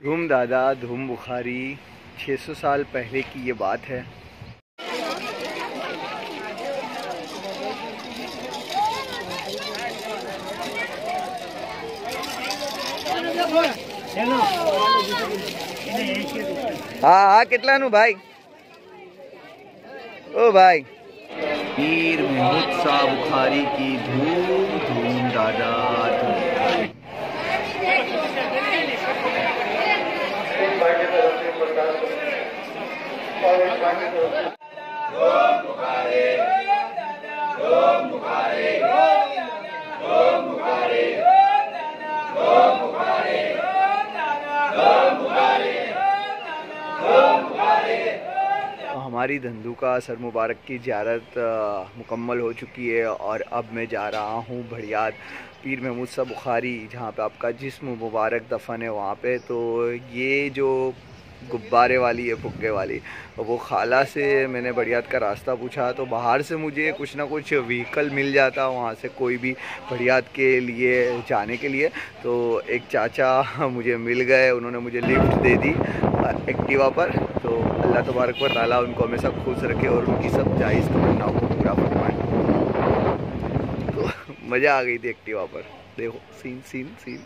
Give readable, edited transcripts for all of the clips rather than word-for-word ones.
धूम दादा धूम बुखारी 600 साल पहले की ये बात है। हाँ हाँ કેટલાનું ભાઈ? ओ भाई, पीर महमूद शाह बुखारी की धूम धूम दादा धूम। हमारी धंधुका सर मुबारक की ज़ियारत मुकम्मल हो चुकी है और अब मैं जा रहा हूँ भड़ियात पीर महमूद शाह बुखारी, जहाँ पे आपका जिस्म मुबारक दफन है वहाँ पे। तो ये जो गुब्बारे वाली है, फुग्गे वाली, वो खाला से मैंने भड़ियात का रास्ता पूछा तो बाहर से मुझे कुछ ना कुछ व्हीकल मिल जाता वहाँ से कोई भी भड़ियात के लिए जाने के लिए। तो एक चाचा मुझे मिल गए, उन्होंने मुझे लिफ्ट दे दी एक्टिवा पर। तो अल्लाह तबारक व तआला उनको हमेशा खुश रखे और उनकी सब जायज़ तमन्नाओं को पूरा फरमाए। तो मज़ा आ गई थी एक्टिवा पर, देखो सीन सीन सीन।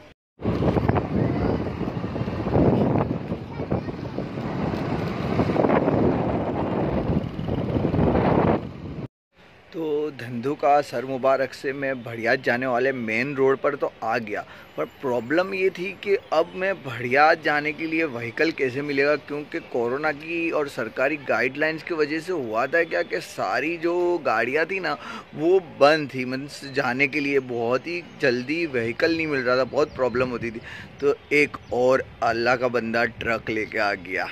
तो धंधुका सर मुबारक से मैं भड़ियात जाने वाले मेन रोड पर तो आ गया, पर प्रॉब्लम ये थी कि अब मैं भड़ियात जाने के लिए व्हीकल कैसे मिलेगा, क्योंकि कोरोना की और सरकारी गाइडलाइंस की वजह से हुआ था क्या कि सारी जो गाड़ियाँ थी ना वो बंद थी। मीन्स जाने के लिए बहुत ही जल्दी व्हीकल नहीं मिल रहा था, बहुत प्रॉब्लम होती थी। तो एक और अल्लाह का बंदा ट्रक लेके आ गया,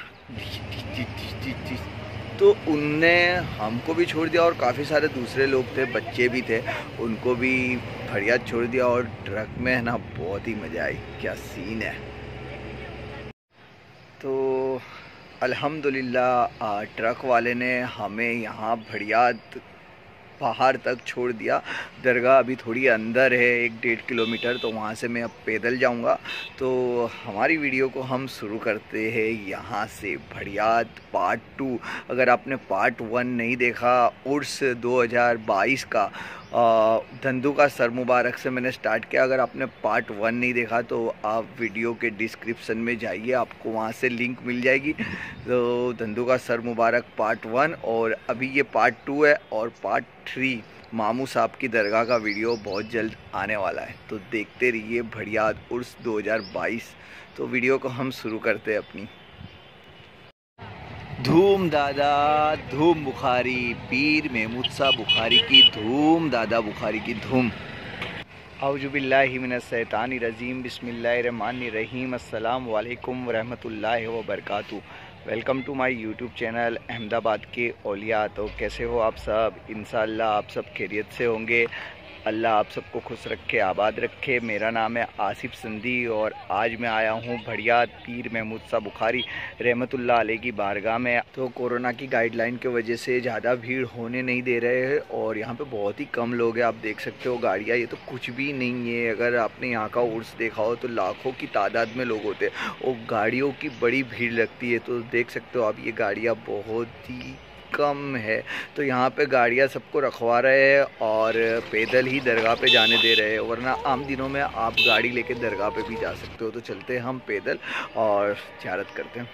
तो उनने हमको भी छोड़ दिया और काफ़ी सारे दूसरे लोग थे, बच्चे भी थे, उनको भी भड़ियात छोड़ दिया। और ट्रक में ना बहुत ही मज़ा आई, क्या सीन है। तो अल्हम्दुलिल्लाह ट्रक वाले ने हमें यहाँ भड़ियात पहाड़ तक छोड़ दिया। दरगाह अभी थोड़ी अंदर है, 1-1.5 किलोमीटर, तो वहाँ से मैं अब पैदल जाऊँगा। तो हमारी वीडियो को हम शुरू करते हैं यहाँ से, भड़ियात पार्ट 2। अगर आपने पार्ट 1 नहीं देखा उर्स 2022 का धंधुका सर मुबारक से मैंने स्टार्ट किया, अगर आपने पार्ट 1 नहीं देखा तो आप वीडियो के डिस्क्रिप्शन में जाइए, आपको वहाँ से लिंक मिल जाएगी। तो धंधुका सर मुबारक पार्ट 1 और अभी ये पार्ट 2 है, और पार्ट 3 मामू साहब की दरगाह का वीडियो बहुत जल्द आने वाला है। तो देखते रहिए भड़ियात उर्स 2022। तो वीडियो को हम शुरू करते हैं अपनी। धूम दादा धूम बुखारी, पीर महमूद शाह बुखारी की धूम दादा बुखारी की धूम। औजुबिल्लाहि मिनश्शैतानिर रजीम, बिस्मिल्लाहिर्रहमानिर्रहीम, अस्सलामु अलैकुम वरहमतुल्लाहि वबरकातुहू। Welcome to my YouTube channel Ahmedabad के औलिया। तो कैसे हो आप सब? इंशाअल्लाह आप सब खैरियत से होंगे। अल्लाह आप सबको खुश रखे, आबाद रखे। मेरा नाम है आसिफ संधी और आज मैं आया हूँ भड़ियात पीर महमूद शाह बुखारी रहमतुल्लाह अलैह की बारगाह में। तो कोरोना की गाइडलाइन की वजह से ज़्यादा भीड़ होने नहीं दे रहे हैं और यहाँ पे बहुत ही कम लोग हैं। आप देख सकते हो गाड़ियाँ, ये तो कुछ भी नहीं है। अगर आपने यहाँ का उर्स देखा हो तो लाखों की तादाद में लोग होते हैं और गाड़ियों की बड़ी भीड़ लगती है। तो देख सकते हो आप, ये गाड़ियाँ बहुत ही कम है। तो यहाँ पे गाड़ियाँ सबको रखवा रहे हैं और पैदल ही दरगाह पे जाने दे रहे हैं, वरना आम दिनों में आप गाड़ी लेके दरगाह पे भी जा सकते हो। तो चलते हैं हम पैदल और ज़ियारत करते हैं।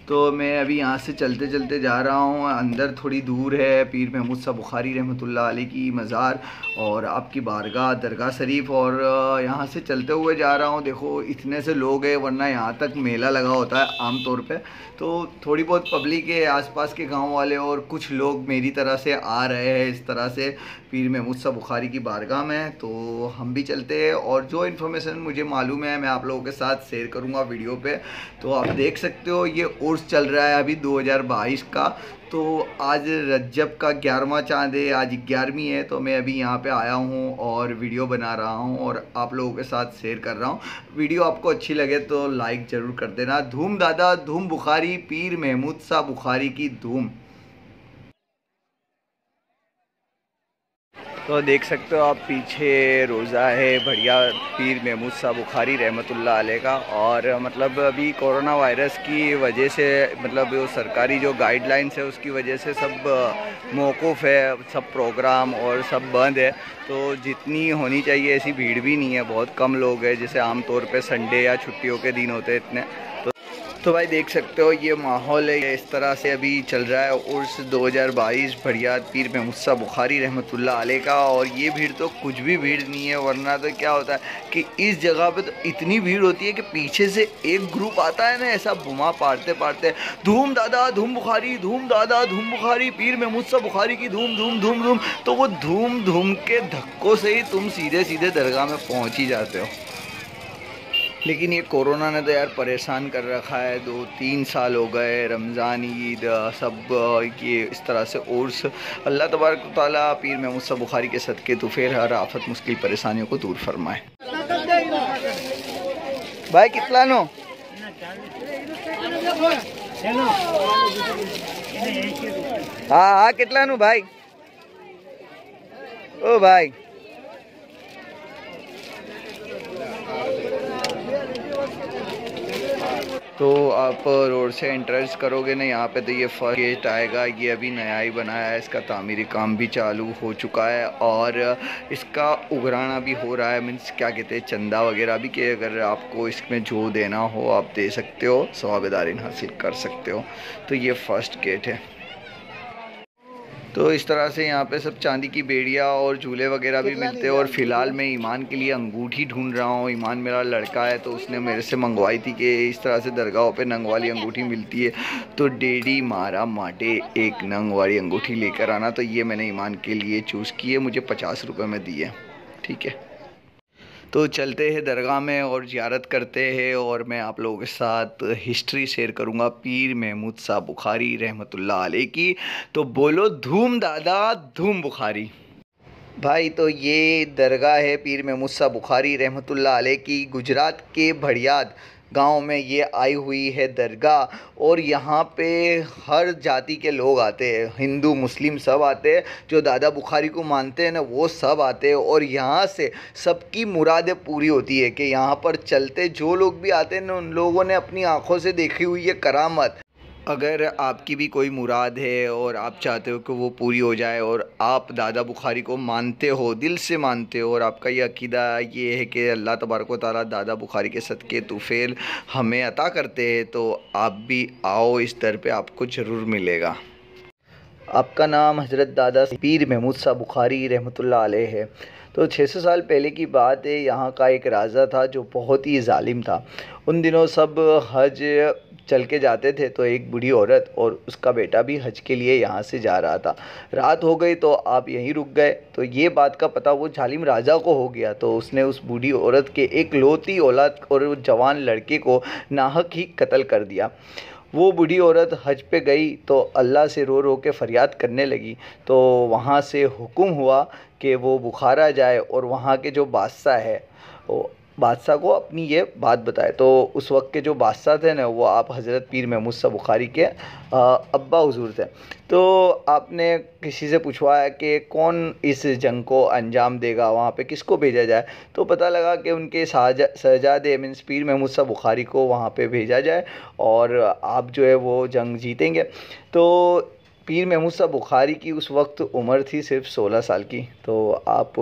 तो मैं अभी यहाँ से चलते चलते जा रहा हूँ, अंदर थोड़ी दूर है पीर महमूद शाह बुखारी रहमतुल्लाह अलैह की मज़ार और आपकी बारगाह दरगाह शरीफ। और यहाँ से चलते हुए जा रहा हूँ। देखो इतने से लोग हैं, वरना यहाँ तक मेला लगा होता है आम तौर पे। तो थोड़ी बहुत पब्लिक है, आसपास के गांव वाले और कुछ लोग मेरी तरह से आ रहे हैं इस तरह से पीर महमूद शाह बुखारी की बारगाह में। तो हम भी चलते हैं और जो इन्फॉर्मेशन मुझे मालूम है मैं आप लोगों के साथ शेयर करूँगा वीडियो पे। तो आप देख सकते हो ये उर्स चल रहा है अभी 2022 का। तो आज रज्जब का 11वां चाँद है, आज 11वीं है। तो मैं अभी यहाँ पे आया हूँ और वीडियो बना रहा हूँ और आप लोगों के साथ शेयर कर रहा हूँ। वीडियो आपको अच्छी लगे तो लाइक ज़रूर कर देना। धूम दादा धूम बुखारी, पीर महमूद शाह बुखारी की धूम। तो देख सकते हो आप पीछे रोज़ा है बढ़िया पीर महमूद साहब बुखारी रहमतुल्लाह अलैह का। और मतलब अभी कोरोना वायरस की वजह से मतलब जो सरकारी जो गाइडलाइंस है उसकी वजह से सब मौकूफ़ है, सब प्रोग्राम और सब बंद है। तो जितनी होनी चाहिए ऐसी भीड़ भी नहीं है, बहुत कम लोग हैं जैसे आम तौर पे संडे या छुट्टियों के दिन होते हैं इतने। तो भाई देख सकते हो ये माहौल है, इस तरह से अभी चल रहा है उर्स 2022 बढ़िया पीर महमूद साहब बुखारी रहमतुल्लाह अलैह का। और ये भीड़ तो कुछ भी भीड़ नहीं है, वरना तो क्या होता है कि इस जगह पे तो इतनी भीड़ होती है कि पीछे से एक ग्रुप आता है ना ऐसा बुमा पाड़ते पाड़ते, धूम दादा धूम बुखारी, धूम दादा धूम बुखारी, पीर महमूद साहब बुखारी की धूम धूम धूम धूम। तो वो धूम धूम के धक्कों से ही तुम सीधे सीधे दरगाह में पहुँच ही जाते हो। लेकिन ये कोरोना ने तो यार परेशान कर रखा है, 2-3 साल हो गए, रमज़ान ईद सब ये इस तरह से उर्स। अल्लाह तबारक व तआला पीर महमूद साहब बुखारी के सदक़े तो फिर हर आफत मुश्किल परेशानियों को दूर फरमाए। भाई कितना नो हाँ हाँ कितना नो भाई, ओ भाई तो आप रोड से एंट्रेंस करोगे ना यहाँ पे तो ये फर्स्ट गेट आएगा। ये अभी नया ही बनाया है, इसका तामीरी काम भी चालू हो चुका है और इसका उगराना भी हो रहा है। मीन्स क्या कहते हैं चंदा वगैरह भी, कि अगर आपको इसमें जो देना हो आप दे सकते हो, सवाबेदारीन हासिल कर सकते हो। तो ये फर्स्ट गेट है। तो इस तरह से यहाँ पे सब चांदी की बेड़ियाँ और झूले वगैरह भी मिलते हैं। और फ़िलहाल मैं ईमान के लिए अंगूठी ढूंढ रहा हूँ। ईमान मेरा लड़का है तो उसने मेरे से मंगवाई थी कि इस तरह से दरगाहों पे नंग वाली अंगूठी मिलती है, तो डेडी मारा माटे एक नंग वाली अंगूठी लेकर आना। तो ये मैंने ईमान के लिए चूज़ की है, मुझे 50 रुपये में दी है। ठीक है, तो चलते हैं दरगाह में और ज़ियारत करते हैं और मैं आप लोगों के साथ हिस्ट्री शेयर करूंगा पीर महमूद साहब बुखारी रहमतुल्लाह अलैह की। तो बोलो धूम दादा धूम बुखारी। भाई तो ये दरगाह है पीर महमूद साहब बुखारी रहमतुल्लाह अलैह की, गुजरात के भड़ियाद गांव में ये आई हुई है दरगाह। और यहाँ पे हर जाति के लोग आते हैं, हिंदू मुस्लिम सब आते हैं, जो दादा बुखारी को मानते हैं ना वो सब आते हैं। और यहाँ से सबकी मुरादें पूरी होती है कि यहाँ पर चलते जो लोग भी आते हैं ना उन लोगों ने अपनी आँखों से देखी हुई है करामत। अगर आपकी भी कोई मुराद है और आप चाहते हो कि वो पूरी हो जाए और आप दादा बुखारी को मानते हो, दिल से मानते हो, और आपका ये अकीदा ये है कि अल्लाह तबारक व तआला दादा बुखारी के सदक़े तुफ़ैल हमें अता करते हैं, तो आप भी आओ इस दर पे, आपको ज़रूर मिलेगा। आपका नाम हज़रत दादा पीर महमूद साहब बुखारी रहमतुल्लाह अलैह है। तो 600 साल पहले की बात है, यहाँ का एक राजा था जो बहुत ही ज़ालिम था। उन दिनों सब हज चल के जाते थे, तो एक बूढ़ी औरत और उसका बेटा भी हज के लिए यहाँ से जा रहा था। रात हो गई तो आप यहीं रुक गए। तो ये बात का पता वो जालिम राजा को हो गया, तो उसने उस बूढ़ी औरत के एक लौती औलाद और जवान लड़के को नाहक ही कत्ल कर दिया। वो बूढ़ी औरत हज पे गई तो अल्लाह से रो रो के फ़रियाद करने लगी। तो वहाँ से हुक्म हुआ कि वो बुखारा जाए और वहाँ के जो बादशाह है वो बादशाह को अपनी ये बात बताए। तो उस वक्त के जो बादशाह थे ना वो आप हज़रत पीर महमूद साहब बुखारी के अब्बा हुजूर थे। तो आपने किसी से पूछवाया कि कौन इस जंग को अंजाम देगा, वहाँ पे किसको भेजा जाए। तो पता लगा कि उनके शहजादे मीन्स पीर महमूद साहब बुखारी को वहाँ पे भेजा जाए और आप जो है वो जंग जीतेंगे। तो पीर महमूद साहब बुखारी की उस वक्त उम्र थी सिर्फ 16 साल की। तो आप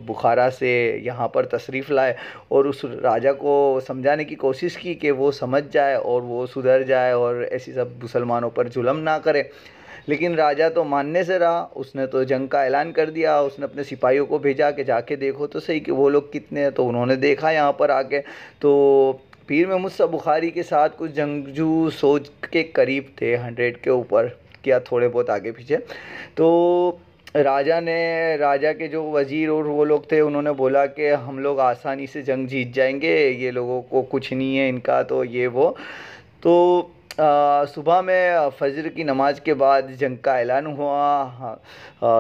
बुखारा से यहाँ पर तशरीफ़ लाए और उस राजा को समझाने की कोशिश की कि वो समझ जाए और वो सुधर जाए और ऐसी सब मुसलमानों पर जुल्म ना करे। लेकिन राजा तो मानने से रहा, उसने तो जंग का ऐलान कर दिया। उसने अपने सिपाहियों को भेजा कि जाके देखो तो सही कि वो लोग कितने हैं। तो उन्होंने देखा यहाँ पर आके, तो पीर महमूद साहब बुखारी के साथ कुछ जंगजू 100 के करीब थे, 100 के ऊपर किया, थोड़े बहुत आगे पीछे। तो राजा के जो वज़ीर और वो लोग थे उन्होंने बोला कि हम लोग आसानी से जंग जीत जाएंगे, ये लोगों को कुछ नहीं है इनका, तो ये वो। तो सुबह में फ़जर की नमाज के बाद जंग का ऐलान हुआ। हाँ,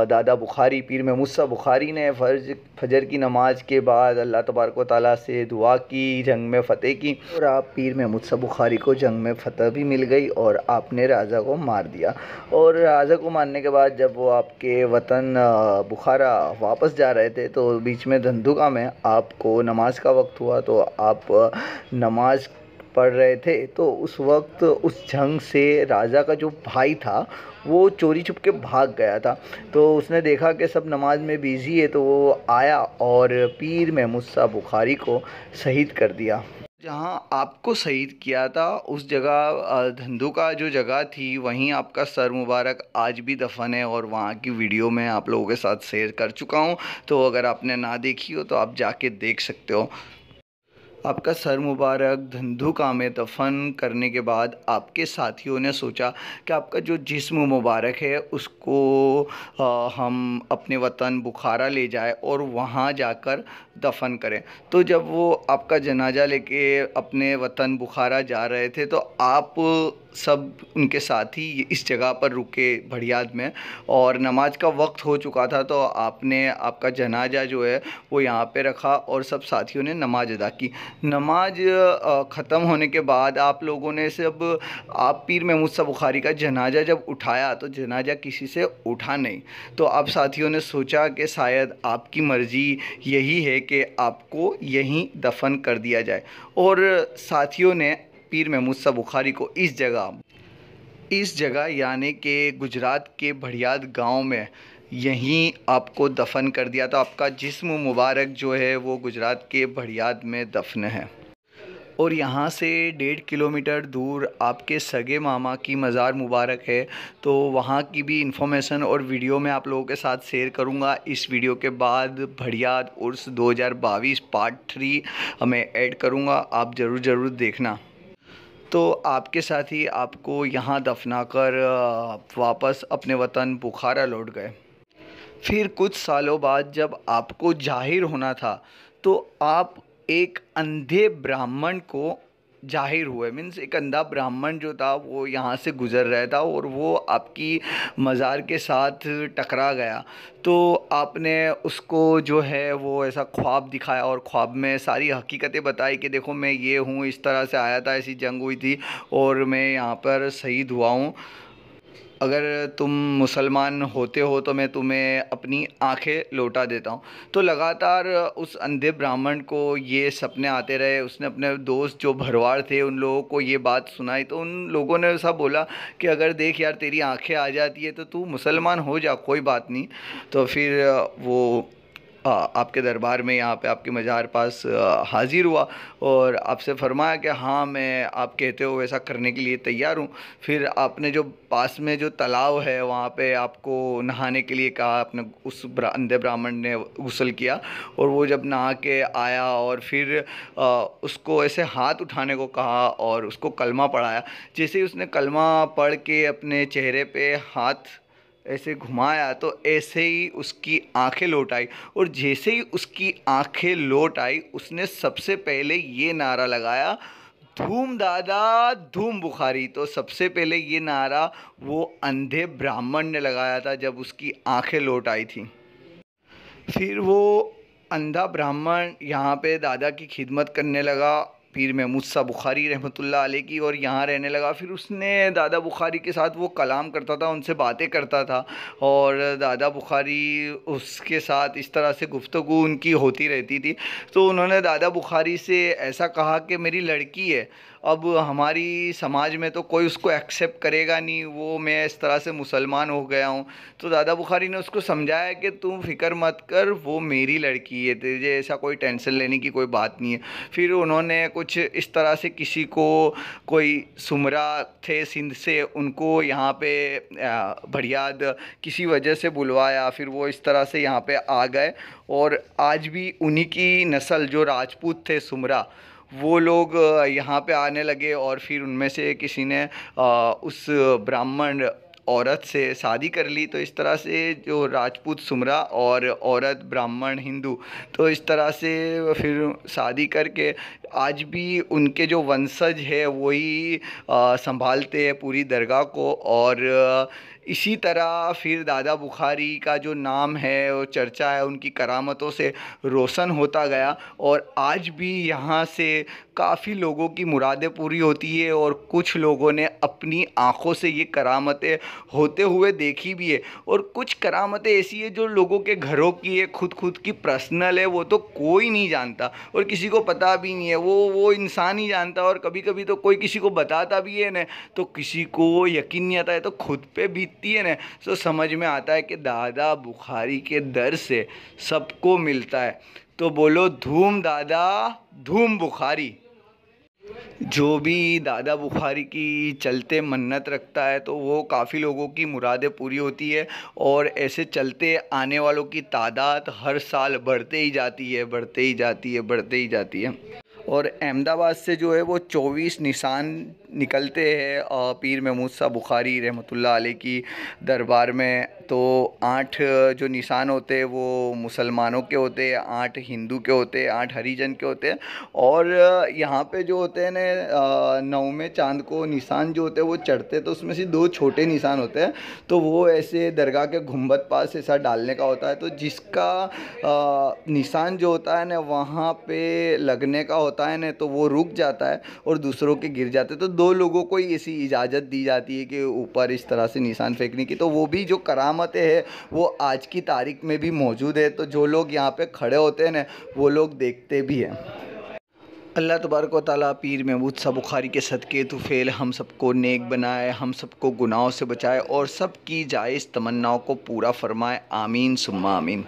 दादा बुखारी पीर महमूद साहब बुखारी ने फजर की नमाज के बाद अल्लाह तबारक व तआला से दुआ की, जंग में फ़तेह की और आप पीर महमूद साहब बुखारी को जंग में फ़तह भी मिल गई और आपने राजा को मार दिया। और राजा को मारने के बाद जब वो आपके वतन बुखारा वापस जा रहे थे तो बीच में धंधुका में आपको नमाज का वक्त हुआ, तो आप नमाज पढ़ रहे थे। तो उस वक्त उस जंग से राजा का जो भाई था वो चोरी छुप के भाग गया था। तो उसने देखा कि सब नमाज में बिज़ी है, तो वो आया और पीर महमूद साहब बुखारी को शहीद कर दिया। जहाँ आपको शहीद किया था उस जगह धंधुका जो जगह थी वहीं आपका सर मुबारक आज भी दफन है और वहाँ की वीडियो मैं आप लोगों के साथ शेयर कर चुका हूँ। तो अगर आपने ना देखी हो तो आप जाके देख सकते हो। आपका सर मुबारक धंधुका में दफन करने के बाद आपके साथियों ने सोचा कि आपका जो जिस्म मुबारक है उसको हम अपने वतन बुखारा ले जाए और वहाँ जाकर दफन करें। तो जब वो आपका जनाजा लेके अपने वतन बुखारा जा रहे थे तो आप सब उनके साथी इस जगह पर रुके भड़ियाद में और नमाज का वक्त हो चुका था। तो आपने आपका जनाजा जो है वो यहाँ पे रखा और सब साथियों ने नमाज अदा की। नमाज ख़त्म होने के बाद आप लोगों ने सब आप पीर महमूद साहब बुखारी का जनाजा जब उठाया तो जनाजा किसी से उठा नहीं। तो आप साथियों ने सोचा कि शायद आपकी मर्ज़ी यही है कि आपको यहीं दफन कर दिया जाए और साथियों ने पीर महमूद साहब बुखारी को इस जगह यानी कि गुजरात के भड़ियाद गांव में यहीं आपको दफन कर दिया। तो आपका जिस्म मुबारक जो है वो गुजरात के भड़ियाद में दफन है और यहाँ से 1.5 किलोमीटर दूर आपके सगे मामा की मज़ार मुबारक है। तो वहाँ की भी इंफॉर्मेशन और वीडियो मैं आप लोगों के साथ शेयर करूँगा। इस वीडियो के बाद भड़ियाद उर्स 2022 पार्ट 3 मैं ऐड करूँगा, आप ज़रूर देखना। तो आपके साथ ही आपको यहाँ दफना कर वापस अपने वतन बुखारा लौट गए। फिर कुछ सालों बाद जब आपको जाहिर होना था तो आप एक अंधे ब्राह्मण को जाहिर हुए। मीन्स एक अंधा ब्राह्मण जो था वो यहाँ से गुज़र रहा था और वो आपकी मज़ार के साथ टकरा गया। तो आपने उसको जो है वो ऐसा ख्वाब दिखाया और ख्वाब में सारी हकीकतें बताई कि देखो मैं ये हूँ, इस तरह से आया था, ऐसी जंग हुई थी और मैं यहाँ पर शहीद हुआ हूँ। अगर तुम मुसलमान होते हो तो मैं तुम्हें अपनी आंखें लौटा देता हूँ। तो लगातार उस अंधे ब्राह्मण को ये सपने आते रहे। उसने अपने दोस्त जो भरवाड़ थे उन लोगों को ये बात सुनाई तो उन लोगों ने ऐसा बोला कि अगर देख यार तेरी आंखें आ जाती है तो तू मुसलमान हो जा, कोई बात नहीं। तो फिर वो आपके दरबार में यहाँ पे आपके मज़ार पास हाज़िर हुआ और आपसे फरमाया कि हाँ मैं आप कहते हो वैसा करने के लिए तैयार हूँ। फिर आपने जो पास में जो तालाब है वहाँ पे आपको नहाने के लिए कहा। आपने उस अंधे ब्राह्मण ने गुस्ल किया और वो जब नहा के आया और फिर उसको ऐसे हाथ उठाने को कहा और उसको कलमा पढ़ाया। जैसे ही उसने कलमा पढ़ के अपने चेहरे पे हाथ ऐसे घुमाया तो ऐसे ही उसकी आंखें लौट आई और जैसे ही उसकी आंखें लौट आई उसने सबसे पहले ये नारा लगाया, धूम दादा धूम बुखारी। तो सबसे पहले ये नारा वो अंधे ब्राह्मण ने लगाया था जब उसकी आंखें लौट आई थी। फिर वो अंधा ब्राह्मण यहाँ पे दादा की खिदमत करने लगा, पीर महमूद साहब बुखारी रहमतुल्लाह अलैह की, और यहाँ रहने लगा। फिर उसने दादा बुखारी के साथ वो कलाम करता था, उनसे बातें करता था और दादा बुखारी उसके साथ इस तरह से गुफ्तगू उनकी होती रहती थी। तो उन्होंने दादा बुखारी से ऐसा कहा कि मेरी लड़की है, अब हमारी समाज में तो कोई उसको एक्सेप्ट करेगा नहीं, वो मैं इस तरह से मुसलमान हो गया हूँ। तो दादा बुखारी ने उसको समझाया कि तुम फ़िक्र मत कर, वो मेरी लड़की है, तुझे ऐसा कोई टेंशन लेने की कोई बात नहीं है। फिर उन्होंने कुछ इस तरह से किसी को, कोई सुमरा थे सिंध से, उनको यहाँ पे भड़ियाद किसी वजह से बुलवाया। फिर वो इस तरह से यहाँ पे आ गए और आज भी उन्हीं की नस्ल जो राजपूत थे सुमरा, वो लोग यहाँ पे आने लगे और फिर उनमें से किसी ने उस ब्राह्मण औरत से शादी कर ली। तो इस तरह से जो राजपूत सुमरा और औरत ब्राह्मण हिंदू, तो इस तरह से फिर शादी करके आज भी उनके जो वंशज है वही संभालते हैं पूरी दरगाह को। और इसी तरह फिर दादा बुखारी का जो नाम है वो चर्चा है उनकी करामतों से रोशन होता गया। और आज भी यहाँ से काफ़ी लोगों की मुरादें पूरी होती है और कुछ लोगों ने अपनी आँखों से ये करामतें होते हुए देखी भी है। और कुछ करामतें ऐसी है जो लोगों के घरों की है, खुद की पर्सनल है, वो तो कोई नहीं जानता और किसी को पता भी नहीं है, वो इंसान ही जानता। और कभी कभी तो कोई किसी को बताता भी है ना तो किसी को यकीन नहीं आता है, तो खुद पे बीतती है ना तो समझ में आता है कि दादा बुखारी के दर से सबको मिलता है। तो बोलो धूम दादा धूम बुखारी। जो भी दादा बुखारी की चलते मन्नत रखता है तो वो काफ़ी लोगों की मुरादें पूरी होती है। और ऐसे चलते आने वालों की तादाद हर साल बढ़ते ही जाती है, बढ़ते ही जाती है, बढ़ते ही जाती है। और अहमदाबाद से जो है वो 24 निशान निकलते हैं पीर महमूद साहब बुखारी रहमतुल्लाह अलैह की दरबार में। तो 8 जो निशान होते हैं वो मुसलमानों के होते हैं, 8 हिंदू के होते हैं, 8 हरिजन के होते हैं। और यहाँ पे जो होते हैं ना 9वें चांद को निशान जो होते हैं वो चढ़ते हैं तो उसमें से 2 छोटे निशान होते हैं। तो वो ऐसे दरगाह के गुंबद पास ऐसा डालने का होता है। तो जिसका निशान जो होता है ना वहाँ पे लगने का होता है ना तो वो रुक जाता है और दूसरों के गिर जाते हैं। तो 2 लोगों को ही ऐसी इजाज़त दी जाती है कि ऊपर इस तरह से निशान फेंकने की। तो वो भी जो करामतें हैं वो आज की तारीख में भी मौजूद है। तो जो लोग यहाँ पे खड़े होते हैं ना वो लोग देखते भी हैं। अल्लाह तबारक व तआला पीर महमूद साहब बुखारी के सदक़े तुफ़ैल हम सबको नेक बनाए, हम सबको गुनाहों से बचाए और सब की जायज़ तमन्नाओं को पूरा फरमाए। आमीन सुम्मा आमीन।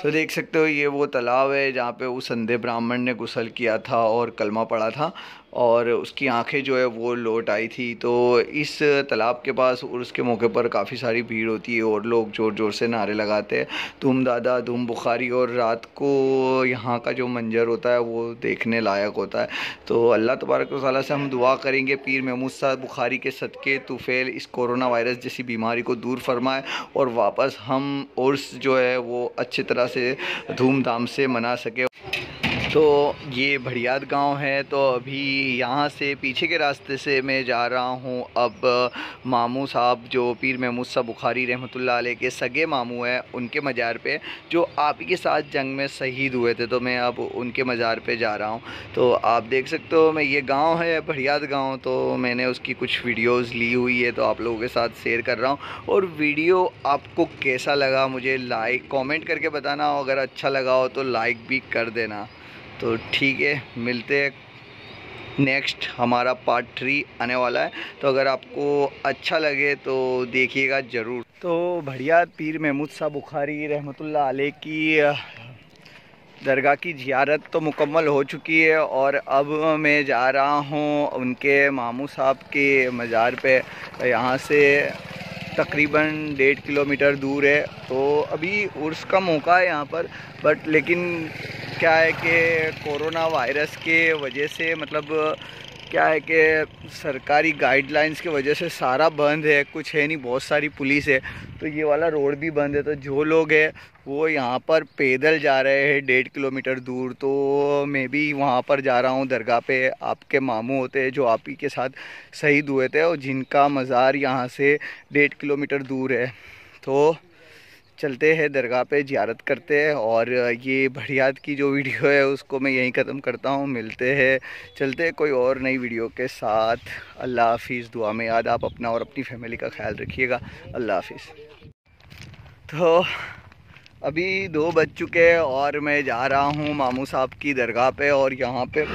तो देख सकते हो ये वो तालाब है जहाँ पे उस अंधे ब्राह्मण ने गुस्ल किया था और कलमा पढ़ा था और उसकी आंखें जो है वो लौट आई थी। तो इस तालाब के पास उर्स के मौके पर काफ़ी सारी भीड़ होती है और लोग ज़ोर ज़ोर से नारे लगाते हैं धूम दादा धूम बुखारी। और रात को यहाँ का जो मंजर होता है वो देखने लायक होता है। तो अल्लाह तबारक व तआला से हम दुआ करेंगे पीर महमूद साहब बुखारी के सदक़े तुफ़ैल इस कोरोना वायरस जैसी बीमारी को दूर फरमाए और वापस हम उर्स जो है वो अच्छी तरह से धूमधाम से मना सके। तो ये भड़ियात गांव है। तो अभी यहाँ से पीछे के रास्ते से मैं जा रहा हूँ अब मामू साहब जो पीर महमूद साहब बुखारी रहमतुल्लाह अलैह के सगे मामू हैं उनके मज़ार पे जो आप ही के साथ जंग में शहीद हुए थे। तो मैं अब उनके मज़ार पे जा रहा हूँ। तो आप देख सकते हो मैं ये गांव है भड़ियात गांव, तो मैंने उसकी कुछ वीडियोज़ ली हुई है तो आप लोगों के साथ शेयर कर रहा हूँ। और वीडियो आपको कैसा लगा मुझे कमेंट करके बताना, अगर अच्छा लगा हो तो लाइक भी कर देना। तो ठीक है, मिलते हैं, नेक्स्ट हमारा पार्ट 3 आने वाला है। तो अगर आपको अच्छा लगे तो देखिएगा ज़रूर। तो भड़ियात पीर महमूद साहब बुखारी रहमतुल्लाह अलैह की दरगाह की ज़ियारत तो मुकम्मल हो चुकी है और अब मैं जा रहा हूँ उनके मामू साहब के मज़ार पे। यहाँ से तकरीबन 1.5 किलोमीटर दूर है। तो अभी उर्स का मौका है यहाँ पर, बट लेकिन क्या है कि कोरोना वायरस के वजह से मतलब क्या है कि सरकारी गाइडलाइंस की वजह से सारा बंद है, कुछ है नहीं, बहुत सारी पुलिस है। तो ये वाला रोड भी बंद है। तो जो लोग हैं वो यहाँ पर पैदल जा रहे हैं 1.5 किलोमीटर दूर। तो मैं भी वहाँ पर जा रहा हूँ दरगाह पे। आपके मामू होते हैं जो आप ही के साथ शहीद हुए थे और जिनका मज़ार यहाँ से 1.5 किलोमीटर दूर है। तो चलते हैं दरगाह पे ज़ियारत करते हैं। और ये भड़ियात की जो वीडियो है उसको मैं यहीं ख़त्म करता हूँ। मिलते हैं, चलते हैं कोई और नई वीडियो के साथ। अल्लाह हाफिज़। दुआ में याद आप अपना और अपनी फैमिली का ख्याल रखिएगा। अल्लाह हाफिज़। तो अभी 2 बज चुके हैं और मैं जा रहा हूँ मामू साहब की दरगाह पे। और यहाँ पे